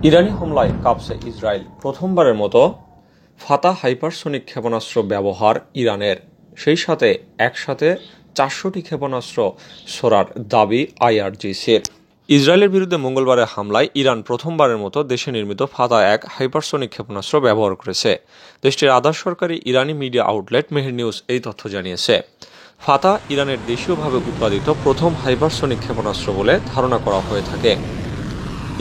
ইরানি হামলায় কাঁপছে ইসরায়েল। প্রথমবারের মতো ফাতাহ হাইপারসনিক ক্ষেপণাস্ত্র ব্যবহার ইরানের, সেই সাথে একসাথে 400টি ক্ষেপণাস্ত্র ছোড়ার দাবি আইআরজিসির। ইসরায়েলের বিরুদ্ধে মঙ্গলবারের হামলায় ইরান প্রথমবারের মতো দেশে নির্মিত ফাতাহ-1 হাইপারসনিক ক্ষেপণাস্ত্র ব্যবহার করেছে। দেশটির আধা সরকারি ইরানি মিডিয়া আউটলেট মেহের নিউজ এই তথ্য জানিয়েছে। ফাতাহ ইরানের দেশীয়ভাবে উৎপাদিত প্রথম হাইপারসনিক ক্ষেপণাস্ত্র বলে ধারণা করা হয়ে থাকে।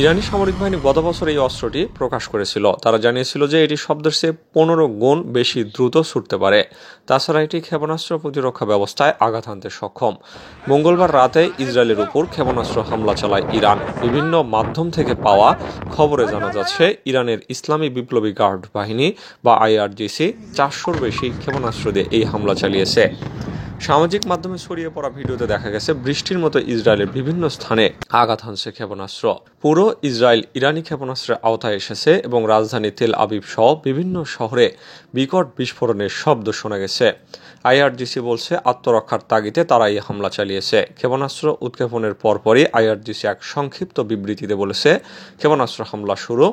ইরানি সামরিক বাহিনী গত বছর এই অস্ত্রটি প্রকাশ করেছিল। তারা জানিয়েছিল যে এটি শব্দের চেয়ে 15 গুণ বেশি দ্রুত ছুটতে পারে। তাছাড়া এটি ক্ষেপণাস্ত্র প্রতিরক্ষা ব্যবস্থায় আঘাত হানতে সক্ষম। মঙ্গলবার রাতে ইসরায়েলের উপর ক্ষেপণাস্ত্র হামলা চালায় ইরান। বিভিন্ন মাধ্যম থেকে পাওয়া খবরে জানা যাচ্ছে ইরানের ইসলামী বিপ্লবী গার্ড বাহিনী বা আইআরজিসি 400-র বেশি ক্ষেপণাস্ত্র দিয়ে এই হামলা চালিয়েছে। সামাজিক মাধ্যমে ছড়িয়ে পড়া ভিডিওতে দেখা গেছে বৃষ্টির মতো ইসরায়েলের বিভিন্ন স্থানে আঘাত হানছে ক্ষেপণাস্ত্র। পুরো ইসরায়েল ইরানি ক্ষেপণাস্ত্রের আওতায় এসেছে এবং রাজধানী তেল আবিব সহ বিভিন্ন শহরে বিকট বিস্ফোরণের শব্দ শোনা গেছে। আইআরজিসি বলছে আত্মরক্ষার তাগিদে তারা এই হামলা চালিয়েছে। ক্ষেপণাস্ত্র উৎক্ষেপণের পরপরই আইআরজিসি এক সংক্ষিপ্ত বিবৃতিতে বলেছে ক্ষেপণাস্ত্র হামলা শুরু।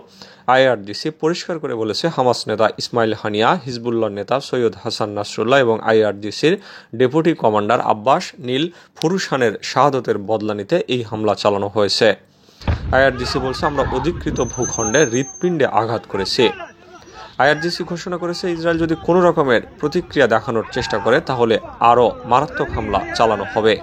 আইআরজিসি পরিষ্কার করে বলেছে হামাস নেতা ইসমাইল হানিয়া, হিজবুল্লাহ নেতা সৈয়দ হাসান নাসরুল্লাহ এবং আইআরজিসির ডেপুটি কমান্ডার আব্বাস নীল ফুরুশানের শাহাদতের বদলা নিতে এই হামলা চালানো হয়েছে। আইআরজিসি বলছে আমরা অধিকৃত ভূখণ্ডে হৃৎপিণ্ডে আঘাত করেছি। আইআরজিসি ঘোষণা করেছে ইসরায়েল যদি কোনো রকমের প্রতিক্রিয়া দেখানোর চেষ্টা করে তাহলে আরও মারাত্মক হামলা চালানো হবে।